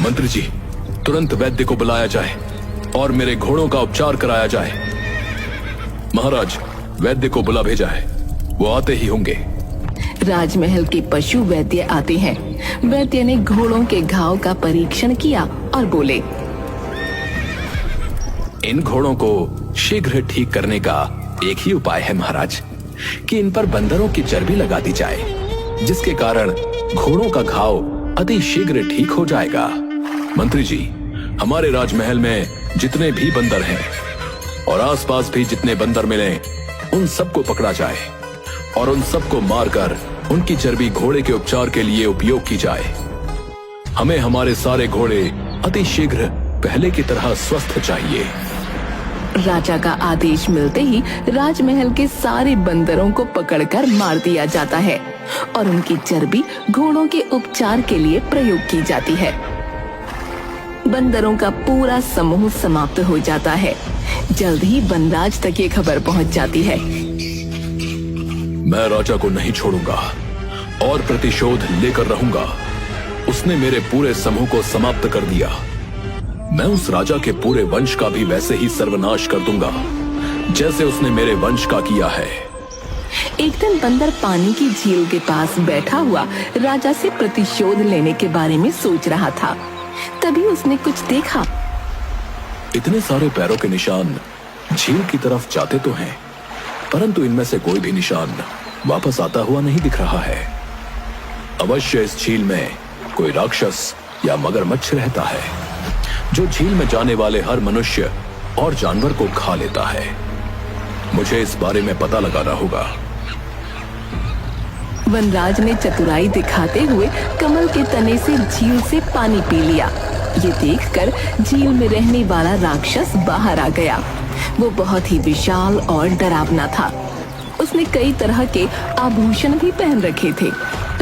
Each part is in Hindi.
मंत्री जी, तुरंत वैद्य को बुलाया जाए और मेरे घोड़ों का उपचार कराया जाए। महाराज, वैद्य को बुला भेजा है, वो आते ही होंगे। राजमहल के पशु वैद्य आते हैं। वैद्य ने घोड़ों के घाव का परीक्षण किया और बोले, इन घोड़ों को शीघ्र ठीक करने का एक ही उपाय है महाराज, कि इन पर बंदरों की चर्बी लगा दी जाए, जिसके कारण घोड़ों का घाव अति शीघ्र ठीक हो जाएगा। मंत्री जी, हमारे राजमहल में जितने भी बंदर हैं और आसपास भी जितने बंदर मिले, उन सबको पकड़ा जाए और उन सबको मारकर उनकी चर्बी घोड़े के उपचार के लिए उपयोग की जाए। हमें हमारे सारे घोड़े अति शीघ्र पहले की तरह स्वस्थ चाहिए। राजा का आदेश मिलते ही राजमहल के सारे बंदरों को पकड़कर मार दिया जाता है और उनकी चर्बी घोड़ों के उपचार के लिए प्रयोग की जाती है। बंदरों का पूरा समूह समाप्त हो जाता है। जल्द ही वनराज तक ये खबर पहुंच जाती है। मैं राजा को नहीं छोड़ूंगा और प्रतिशोध लेकर रहूंगा। उसने मेरे पूरे समूह को समाप्त कर दिया। मैं उस राजा के पूरे वंश का भी वैसे ही सर्वनाश कर दूंगा जैसे उसने मेरे वंश का किया है। एक दिन बंदर पानी की झील के पास बैठा हुआ राजा से प्रतिशोध लेने के बारे में सोच रहा था। तभी उसने कुछ देखा। इतने सारे पैरों के निशान झील की तरफ जाते तो हैं, परंतु इनमें से कोई भी निशान वापस आता हुआ नहीं दिख रहा है। अवश्य इस झील में कोई राक्षस या मगरमच्छ रहता है, जो झील में जाने वाले हर मनुष्य और जानवर को खा लेता है। मुझे इस बारे में पता लगाना होगा। वनराज ने चतुराई दिखाते हुए कमल के तने से झील से पानी पी लिया। ये देखकर झील में रहने वाला राक्षस बाहर आ गया। वो बहुत ही विशाल और डरावना था। उसने कई तरह के आभूषण भी पहन रखे थे।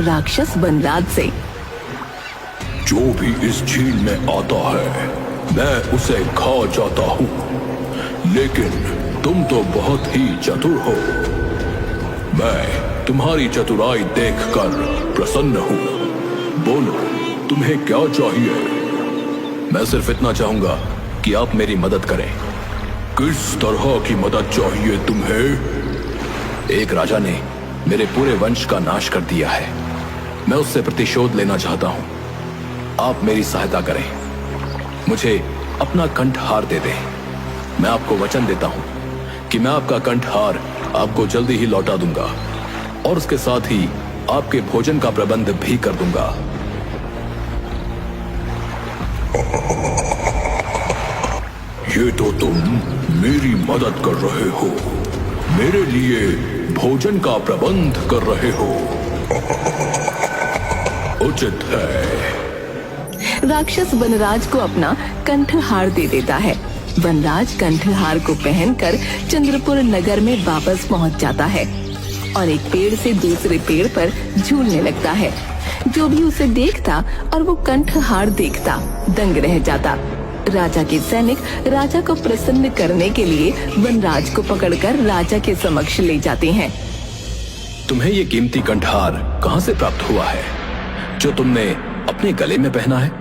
राक्षस वनराज से, जो भी इस झील में आता है मैं उसे खा जाता हूँ, लेकिन तुम तो बहुत ही चतुर हो। मैं तुम्हारी चतुराई देखकर प्रसन्न हूँ। बोलो, तुम्हें क्या चाहिए? मैं सिर्फ इतना चाहूंगा कि आप मेरी मदद करें। किस तरह की मदद चाहिए तुम्हें? एक राजा ने मेरे पूरे वंश का नाश कर दिया है। मैं उससे प्रतिशोध लेना चाहता हूँ। आप मेरी सहायता करें। मुझे अपना कंठहार दे दें। मैं आपको वचन देता हूँ कि मैं आपका कंठहार आपको जल्दी ही लौटा दूंगा और उसके साथ ही आपके भोजन का प्रबंध भी कर दूंगा। ये तो तुम मेरी मदद कर रहे हो, मेरे लिए भोजन का प्रबंध कर रहे हो। उचित है। राक्षस वनराज को अपना कंठहार दे देता है। वनराज कंठहार को पहनकर चंद्रपुर नगर में वापस पहुंच जाता है और एक पेड़ से दूसरे पेड़ पर झूलने लगता है। जो भी उसे देखता और वो कंठहार देखता दंग रह जाता। राजा के सैनिक राजा को प्रसन्न करने के लिए वनराज को पकड़कर राजा के समक्ष ले जाते हैं। तुम्हें ये कीमती कंठहार कहां से प्राप्त हुआ है, जो तुमने अपने गले में पहना है?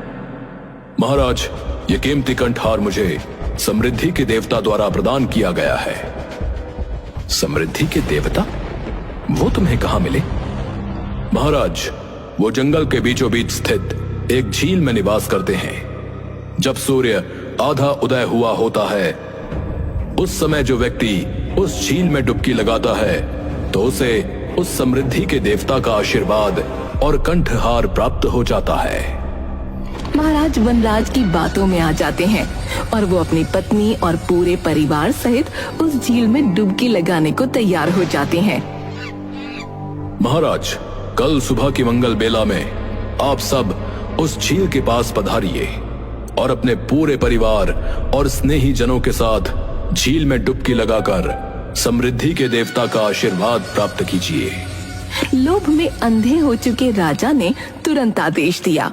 महाराज, ये कीमती कंठहार मुझे समृद्धि के देवता द्वारा प्रदान किया गया है। समृद्धि के देवता? वो तुम्हें कहां मिले? महाराज, वो जंगल के बीचों बीच स्थित एक झील में निवास करते हैं। जब सूर्य आधा उदय हुआ होता है, उस समय जो व्यक्ति उस झील में डुबकी लगाता है तो उसे उस समृद्धि के देवता का आशीर्वाद और कंठहार प्राप्त हो जाता है। महाराज वनराज की बातों में आ जाते हैं और वो अपनी पत्नी और पूरे परिवार सहित उस झील में डुबकी लगाने को तैयार हो जाते हैं। महाराज, कल सुबह की मंगल बेला में आप सब उस झील के पास पधारिए और अपने पूरे परिवार और स्नेही जनों के साथ झील में डुबकी लगाकर समृद्धि के देवता का आशीर्वाद प्राप्त कीजिए। लोभ में अंधे हो चुके राजा ने तुरंत आदेश दिया।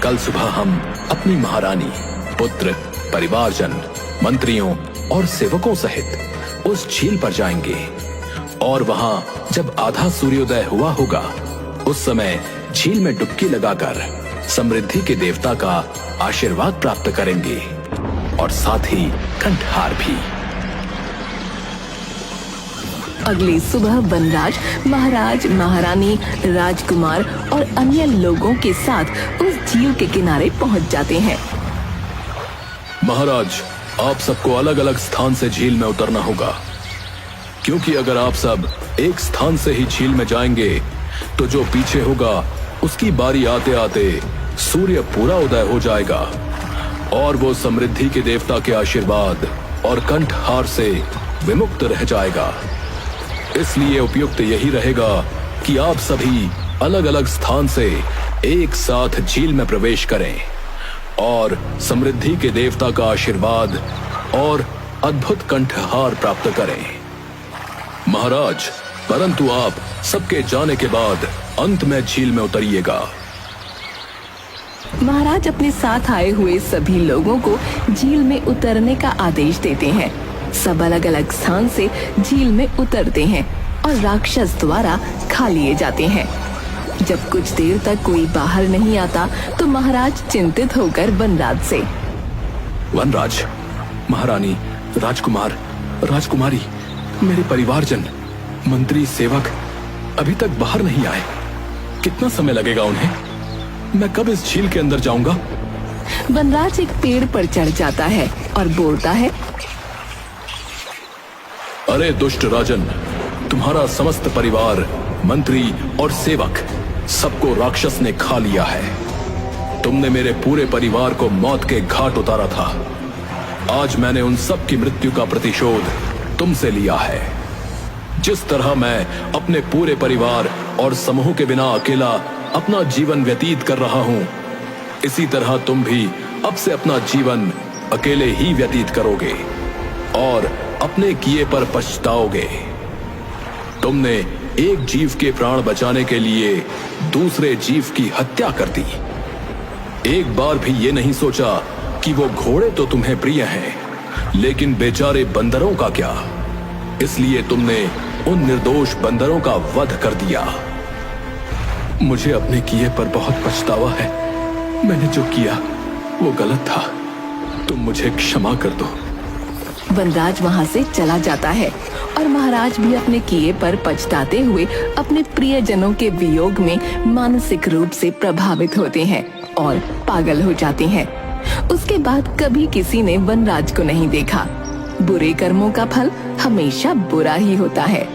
कल सुबह हम अपनी महारानी, पुत्र, परिवारजन, मंत्रियों और सेवकों सहित उस झील पर जाएंगे और वहां जब आधा सूर्योदय हुआ होगा, उस समय झील में डुबकी लगाकर समृद्धि के देवता का आशीर्वाद प्राप्त करेंगे और साथ ही कंठहार भी। अगली सुबह वनराज महाराज, महारानी, राजकुमार और अन्य लोगों के साथ उस झील के किनारे पहुंच जाते हैं। महाराज, आप सबको अलग अलग स्थान से झील में उतरना होगा, क्योंकि अगर आप सब एक स्थान से ही झील में जाएंगे तो जो पीछे होगा उसकी बारी आते आते सूर्य पूरा उदय हो जाएगा और वो समृद्धि के देवता के आशीर्वाद और कंठहार से विमुक्त रह जाएगा। इसलिए उपयुक्त यही रहेगा कि आप सभी अलग अलग स्थान से एक साथ झील में प्रवेश करें और समृद्धि के देवता का आशीर्वाद और अद्भुत कंठहार प्राप्त करें। महाराज, परंतु आप सबके जाने के बाद अंत में झील में उतरिएगा। महाराज अपने साथ आए हुए सभी लोगों को झील में उतरने का आदेश देते हैं। सब अलग अलग स्थान से झील में उतरते हैं और राक्षस द्वारा खा लिए जाते हैं। जब कुछ देर तक कोई बाहर नहीं आता तो महाराज चिंतित होकर वनराज से, वनराज, महारानी, राजकुमार, राजकुमारी, मेरे परिवारजन, मंत्री, सेवक अभी तक बाहर नहीं आए। कितना समय लगेगा उन्हें? मैं कब इस झील के अंदर जाऊंगा? वनराज एक पेड़ पर चढ़ जाता है और बोलता है, अरे दुष्ट राजन, तुम्हारा समस्त परिवार, मंत्री और सेवक सबको राक्षस ने खा लिया है। तुमने मेरे पूरे परिवार को मौत के घाट उतारा था। आज मैंने उन सब की मृत्यु का प्रतिशोध तुमसे लिया है। जिस तरह मैं अपने पूरे परिवार और समूह के बिना अकेला अपना जीवन व्यतीत कर रहा हूं, इसी तरह तुम भी अब से अपना जीवन अकेले ही व्यतीत करोगे और अपने किए पर पछताओगे। तुमने एक जीव के प्राण बचाने के लिए दूसरे जीव की हत्या कर दी। एक बार भी ये नहीं सोचा कि वो घोड़े तो तुम्हें प्रिय हैं, लेकिन बेचारे बंदरों का क्या? इसलिए तुमने उन निर्दोष बंदरों का वध कर दिया। मुझे अपने किए पर बहुत पछतावा है। मैंने जो किया वो गलत था। तुम मुझे क्षमा कर दो। वनराज वहां से चला जाता है और महाराज भी अपने किए पर पछताते हुए अपने प्रियजनों के वियोग में मानसिक रूप से प्रभावित होते हैं और पागल हो जाते हैं। उसके बाद कभी किसी ने वनराज को नहीं देखा। बुरे कर्मों का फल हमेशा बुरा ही होता है।